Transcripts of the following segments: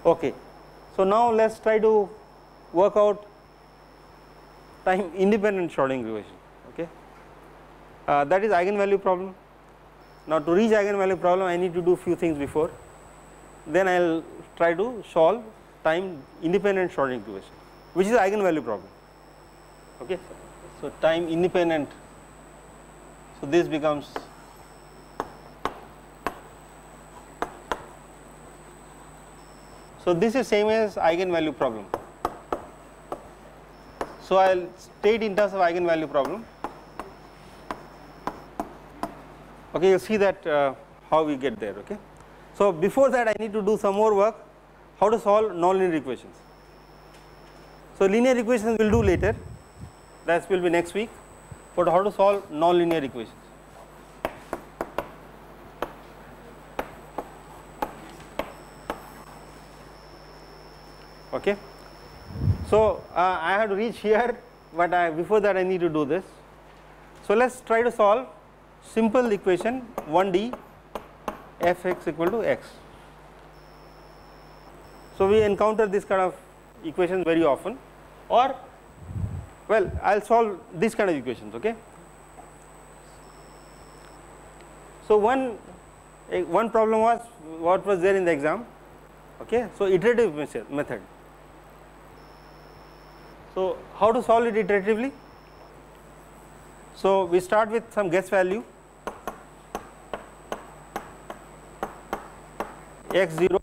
Okay. So now let us try to work out time independent Schrodinger equation. Okay. That is eigenvalue problem. Now to reach eigenvalue problem I need to do few things before, then I will try to solve time independent Schrodinger equation, which is eigenvalue problem. Okay. So time independent, so this becomes so this is same as eigenvalue problem. So I will state in terms of eigenvalue problem. Okay, you see that how we get there. Okay. So before that I need to do some more work, how to solve nonlinear equations. So linear equations we will do later, that will be next week, but how to solve nonlinear equations. Okay. So I have to reach here, but before that I need to do this. So let us try to solve simple equation 1D fx equal to x. So we encounter this kind of equations very often, or well I will solve this kind of equations. Okay. So one problem was what was there in the exam. Okay. So iterative method. So how to solve it iteratively? So we start with some guess value x0,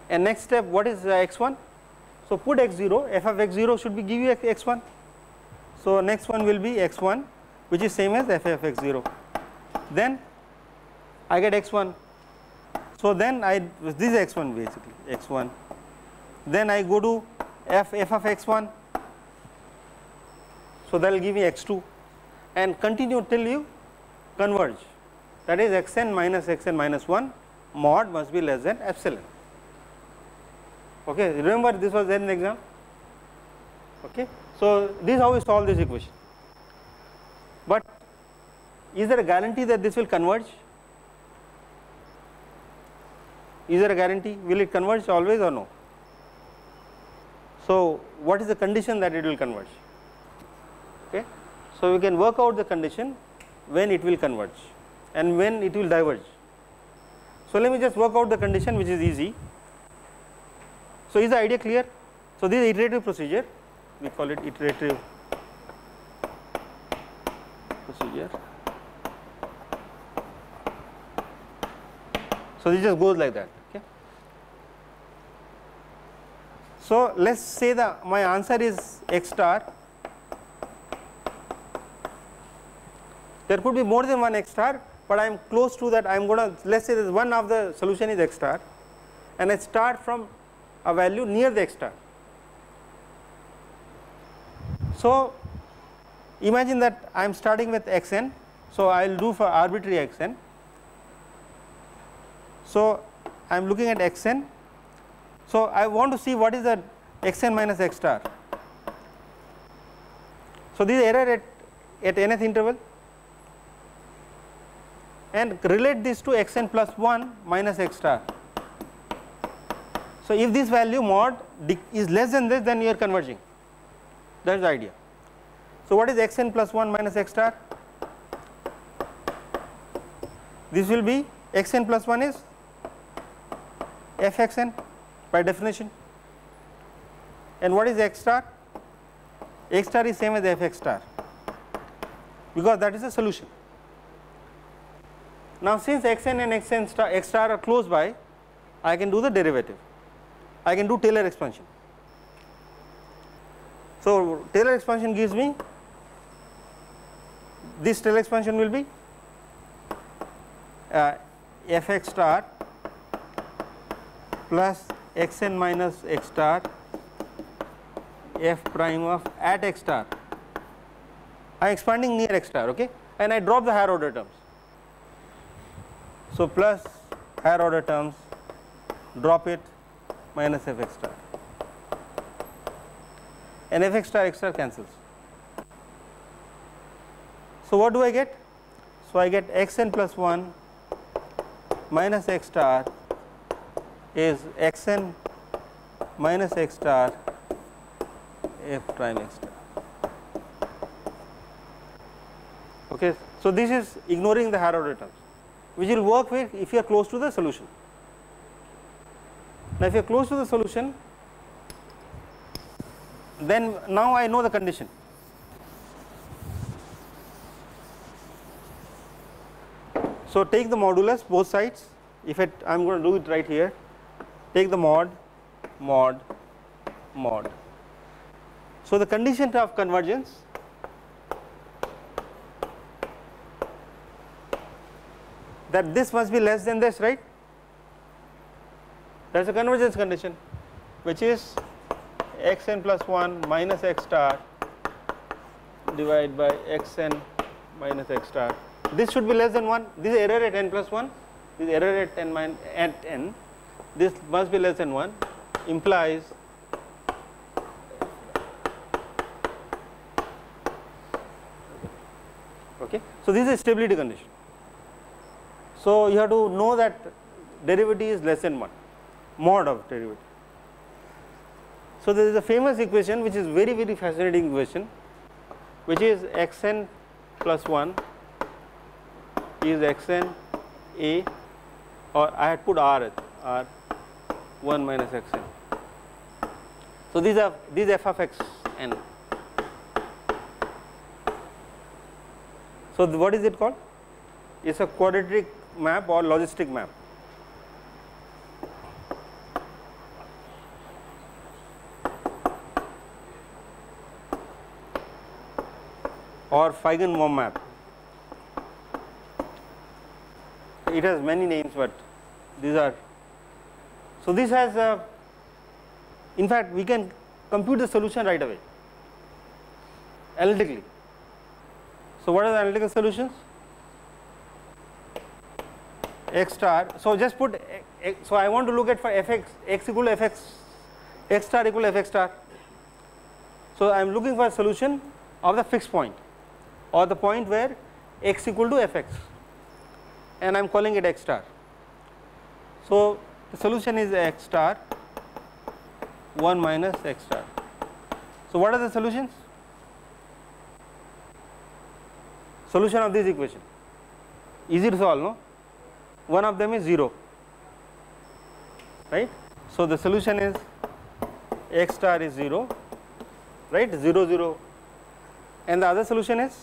and next step what is x1? So put x0, f of x0 should be give you x1. So next one will be x1, which is same as f of x0. Then I get x1. So then this is x1 basically, x1. Then I go to f of x1. So that will give me x2, and continue till you converge. That is xn minus 1 mod must be less than epsilon. Okay, remember this was there in the exam. Okay, so this is how we solve this equation. But is there a guarantee that this will converge? Is there a guarantee? Will it converge always or no? So what is the condition that it will converge? Okay, so we can work out the condition when it will converge and when it will diverge. So let me just work out the condition, which is easy. So is the idea clear? So this is iterative procedure, we call it iterative procedure. So this just goes like that. Okay. So let us say that my answer is x star. There could be more than one x star, but I am close to that. I am going to, let us say that one of the solution is x star, and I start from a value near the x star. So imagine that I am starting with xn, so I will do for arbitrary xn. So I am looking at xn, so I want to see what is the xn minus x star. So this is error at nth interval, and relate this to xn plus 1 minus x star. So if this value mod is less than this, then you are converging. That is the idea. So what is xn plus 1 minus x star? This will be xn plus 1 is fxn by definition, and what is x star? X star is same as fx star, because that is a solution. Now since xn and x star are close by, I can do the derivative. I can do Taylor expansion. So Taylor expansion gives me, this Taylor expansion will be fx star plus xn minus x star f prime of at x star. I am expanding near x star, okay, and I drop the higher order terms. So plus higher order terms, drop it, minus fx star, and fx star x star cancels. So what do I get? So I get xn plus 1 minus x star is xn minus x star f prime x star. Okay. So, this is ignoring the higher order terms, which will work if you are close to the solution. Now, if you are close to the solution, then now I know the condition. So, take the modulus both sides. If I am going to do it right here, take the mod. So, the condition of convergence that this must be less than this, right? That is a convergence condition, which is xn plus 1 minus x star divided by xn minus x star. This should be less than 1. This is error at n plus 1, this is error at n. This must be less than 1, implies okay. So, this is a stability condition. So, you have to know that derivative is less than 1, mod of derivative. So, there is a famous equation which is very fascinating equation, which is xn plus 1 is xn a, or I had put r 1 minus xn. So, these f of x n. So, what is it called? It is a quadratic map or logistic map. Or Feigenbaum map. It has many names, but these are. So, this has in fact we can compute the solution right away analytically. So, what are the analytical solutions? X star. So, just put so I want to look at for fx x equal to fx, x star equal to fx star. So, I am looking for a solution of the fixed point or the point where x equal to fx, and I am calling it x star. So, the solution is x star 1 minus x star. So, what are the solutions? Solution of this equation, easy to solve, no? One of them is 0, right. So, the solution is x star is 0, right, 0 0, and the other solution is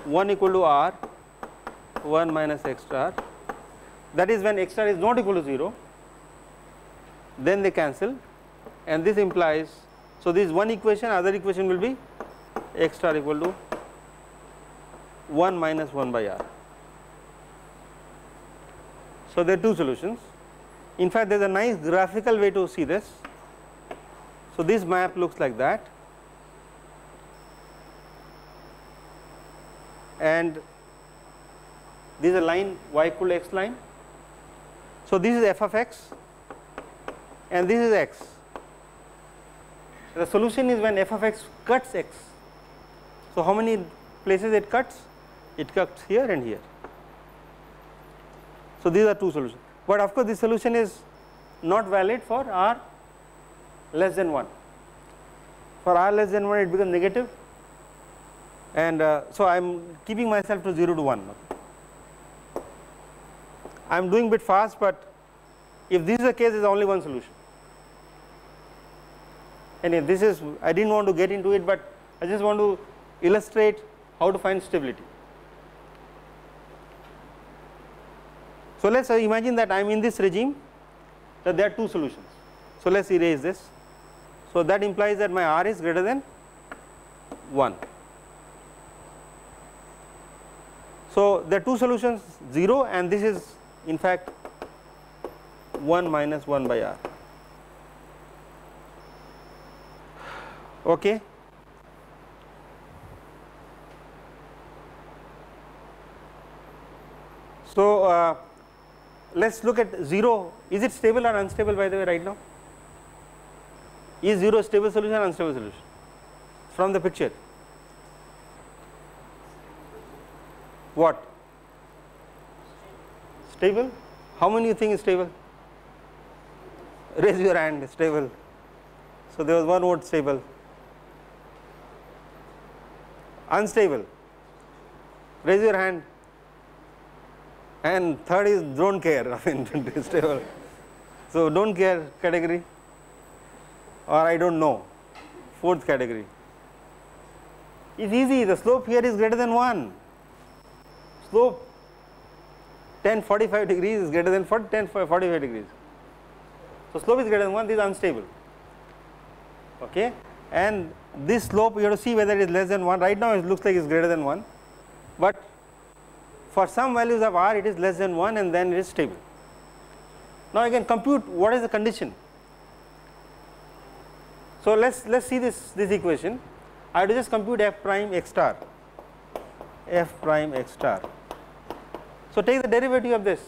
1 equal to r 1 minus x star, that is when x star is not equal to 0, then they cancel, and this implies, so this one equation, other equation will be x star equal to 1 minus 1 by r. So, there are two solutions. In fact, there is a nice graphical way to see this. So, this map looks like that, and this is a line y equal to x line. So, this is f of x and this is x. The solution is when f of x cuts x. So, how many places it cuts? It cuts here and here. So, these are two solutions, but of course, this solution is not valid for r less than 1. For r less than 1, it becomes negative, and so I am keeping myself to 0 to 1. I am doing bit fast, but if this is the case, there is only one solution. And if this is, I did not want to get into it, but I just want to illustrate how to find stability. So, let us imagine that I am in this regime, that there are two solutions. So, let us erase this. So, that implies that my r is greater than 1. So, there are two solutions, 0, and this is in fact 1 minus 1 by r. Okay. So, let us look at 0. Is it stable or unstable, by the way, right now? Is 0 a stable solution or unstable solution from the picture? What? Stable? How many you think is stable? Raise your hand, stable. So there was one vote stable. Unstable, raise your hand. And third is don't care, I mean stable. So don't care category, or I don't know, fourth category. It's easy, the slope here is greater than 1. Slope tan 45 degrees is greater than tan 45 degrees. So slope is greater than 1, this is unstable. Okay, and this slope you have to see whether it is less than 1. Right now it looks like it is greater than 1, but for some values of r it is less than 1 and then it is stable. Now I can compute what is the condition. So let's see this equation. I have to just compute f prime x star, f prime x star. So take the derivative of this.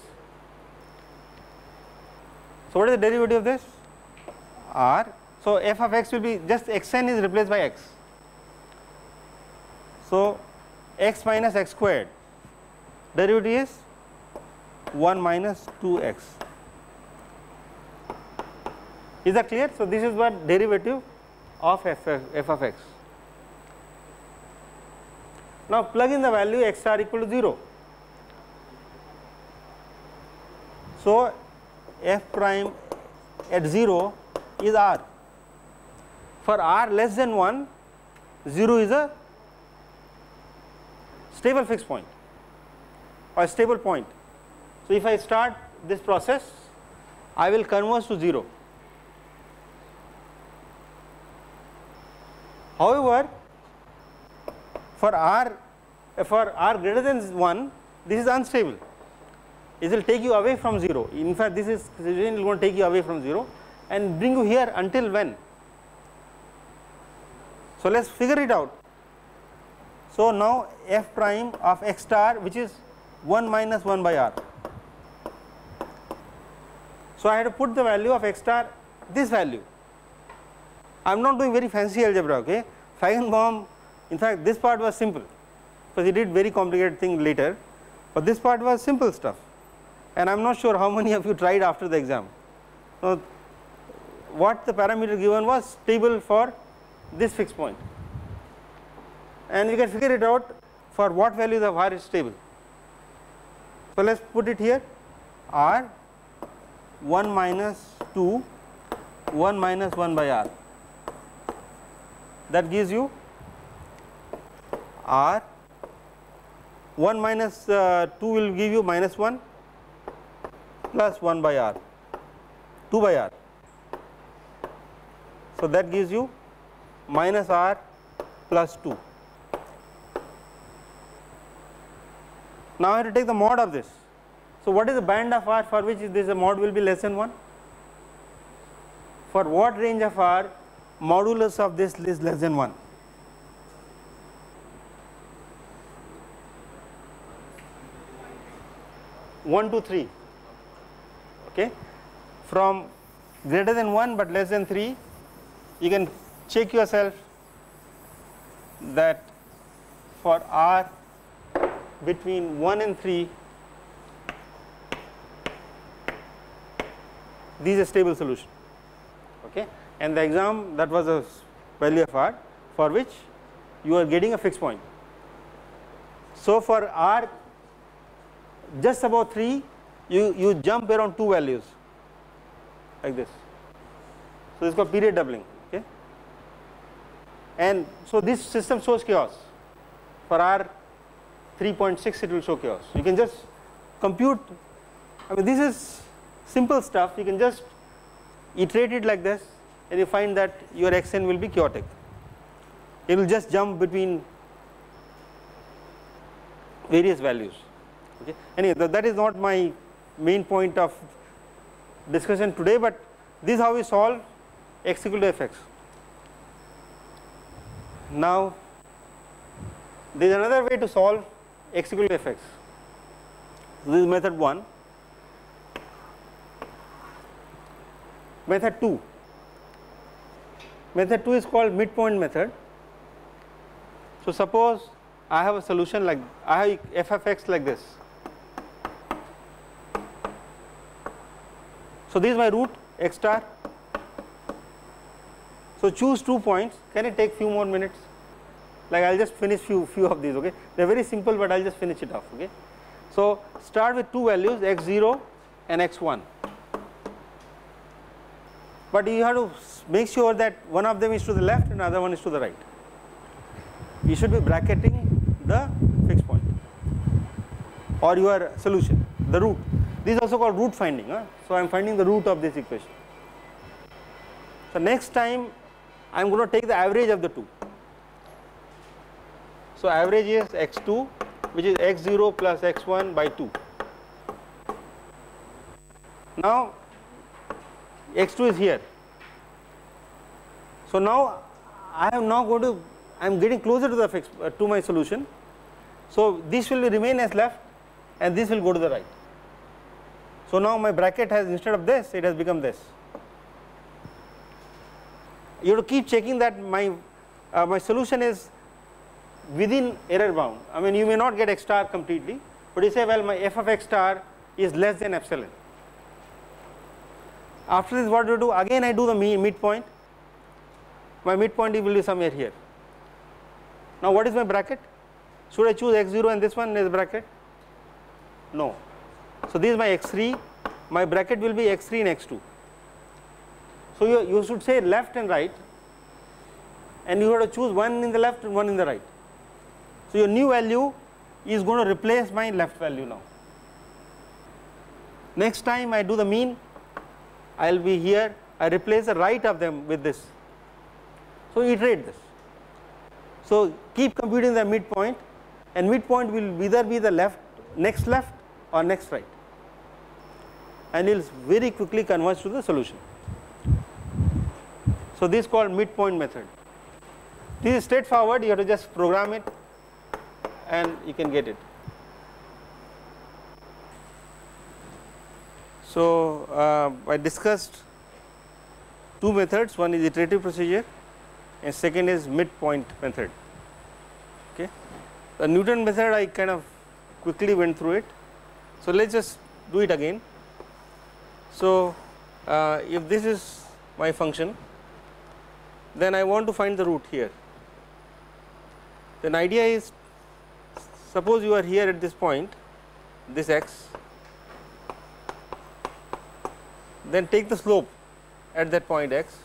So what is the derivative of this? R. So f of x will be just xn is replaced by x. So x minus x squared, derivative is 1 minus 2x. Is that clear? So this is what derivative of f of x. Now plug in the value x star equal to 0. So f prime at 0 is r. For r less than 1, 0 is a stable fixed point or stable point. So if I start this process, I will converge to 0. However, for r greater than 1, this is unstable. It will take you away from 0. In fact, this is going to take you away from 0 and bring you here until when? So let's figure it out. So now f prime of x star, which is 1 minus 1 by r. So I have to put the value of x star, this value. I am not doing very fancy algebra, okay. Feigenbaum, in fact this part was simple, because he did very complicated thing later, but this part was simple stuff, and I am not sure how many of you tried after the exam. So what the parameter given was stable for this fixed point, and we can figure it out for what values of r is stable. So let's put it here, r 1 minus 2, 1 minus 1 by r. That gives you r 1 minus 2 will give you minus 1 plus 1 by r, 2 by r. So that gives you minus r plus 2. Now I have to take the mod of this. So what is the band of r for which this mod will be less than 1? For what range of r modulus of this is less than 1? One, 2, 3. Okay. From greater than 1 but less than 3, you can check yourself that for r between 1 and 3, this is a stable solution. Okay. And the exam, that was a value of r for which you are getting a fixed point. So for r just above 3, you jump around 2 values like this. So this is called period doubling. Okay. And so this system shows chaos. For r 3.6 it will show chaos. You can just compute, I mean this is simple stuff, you can just iterate it like this and you find that your xn will be chaotic. It will just jump between various values. Okay. Anyway, that is not my main point of discussion today, but this is how we solve x equal to fx. Now there is another way to solve x equal to fx. This is method 1. Method 2. Method 2 is called midpoint method. So suppose I have a solution like, I have f of x like this. So this is my root x star. So choose 2 points. Can it take few more minutes? Like I'll just finish few of these, okay. They're very simple, but I'll just finish it off, okay. So start with 2 values, x0 and x1. But you have to make sure that one of them is to the left and another one is to the right. You should be bracketing the fixed point or your solution, the root. This is also called root finding. So I am finding the root of this equation. So next time I am going to take the average of the two. So average is x2, which is x0 plus x1 by 2. Now x2 is here. So now I am now going to, I am getting closer to the fixed to my solution. So this will remain as left and this will go to the right. So now my bracket has, instead of this, it has become this. You have to keep checking that my my solution is within error bound. I mean, you may not get x star completely, but you say, well, my f of x star is less than epsilon. After this, what do you do? Again I do the midpoint. My midpoint will be somewhere here. Now what is my bracket? Should I choose x0 and this one as bracket? No. So this is my x3, my bracket will be x3 and x2. So you should say left and right, and you have to choose one in the left and one in the right. So your new value is going to replace my left value now. Next time I do the mean, I will be here, I replace the right of them with this. So iterate this. So keep computing the midpoint, and midpoint will either be the left or next right, and it will very quickly converge to the solution. So this is called midpoint method. This is straightforward, you have to just program it and you can get it. So I discussed two methods, one is iterative procedure and second is midpoint method. Okay. The Newton method I kind of quickly went through it. So let's just do it again. So if this is my function, then I want to find the root here. Then idea is, suppose you are here at this point, this x, then take the slope at that point x.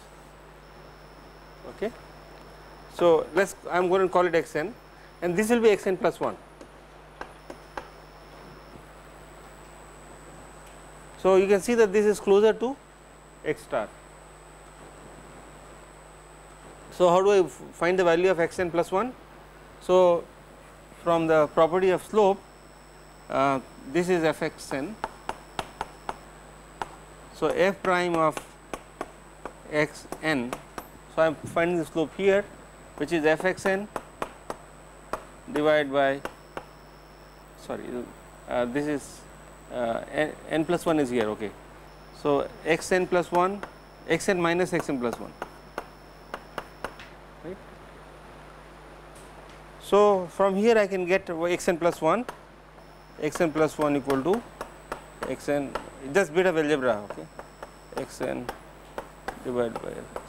Okay. So I am going to call it xn, and this will be xn plus 1. So you can see that this is closer to x star. So how do I find the value of xn plus 1? So from the property of slope, this is fxn. So f prime of xn, so I am finding the slope here, which is fxn divided by, sorry, this is n plus 1 is here, okay. So xn plus 1, xn minus xn plus 1. Right. So from here I can get xn plus 1 equal to xn, just bit of algebra, okay, xn divided by fx.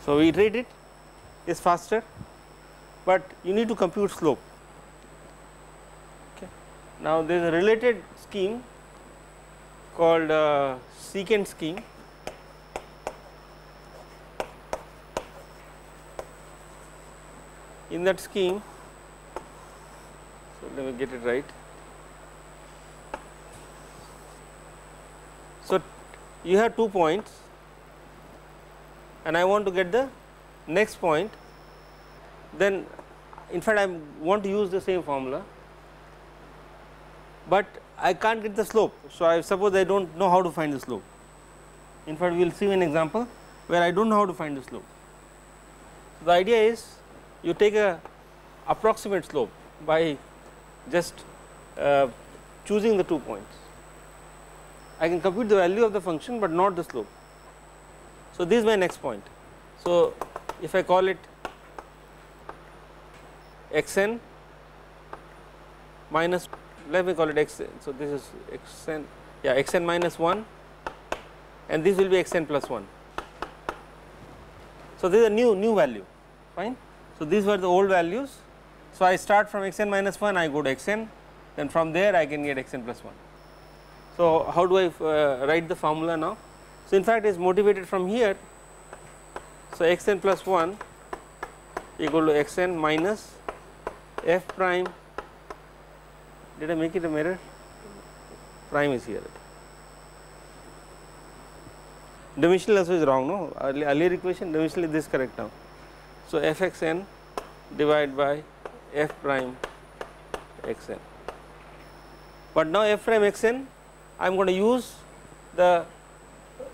So we iterate it, is faster, but you need to compute slope. Okay. Now there is a related scheme called secant scheme. In that scheme, so let me get it right. So you have 2 points and I want to get the next point, then in fact I want to use the same formula, but I can't get the slope. So I suppose I don't know how to find the slope. In fact we will see an example where I don't know how to find the slope. So the idea is you take a approximate slope by just choosing the 2 points. I can compute the value of the function, but not the slope. So this is my next point. So if I call it xn minus, let me call it xn. So this is xn yeah, xn minus 1 and this will be xn plus 1. So, this is a new value, fine. So, these were the old values. So, I start from xn minus 1, I go to xn, then from there I can get xn plus 1. So, how do I write the formula now? So, in fact, it is motivated from here. So, xn plus 1 equal to xn minus f prime, did I make it a mirror? Prime is here. Dimensional also is wrong, no? Earlier equation dimensional is this correct now. So, f xn divided by f prime xn. But now f prime xn I am going to use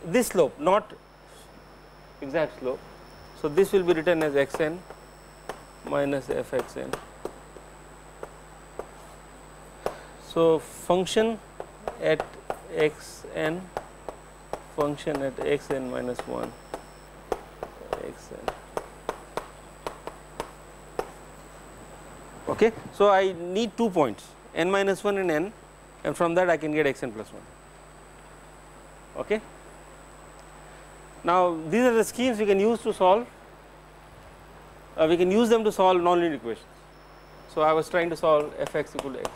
this slope, not exact slope. So, this will be written as xn minus f xn. So, function at xn, function at xn minus 1 xn. Okay. So, I need 2 points n minus 1 and n, and from that I can get xn plus 1. Okay. Now, these are the schemes we can use to solve, we can use them to solve nonlinear equations. So, I was trying to solve f x equal to x.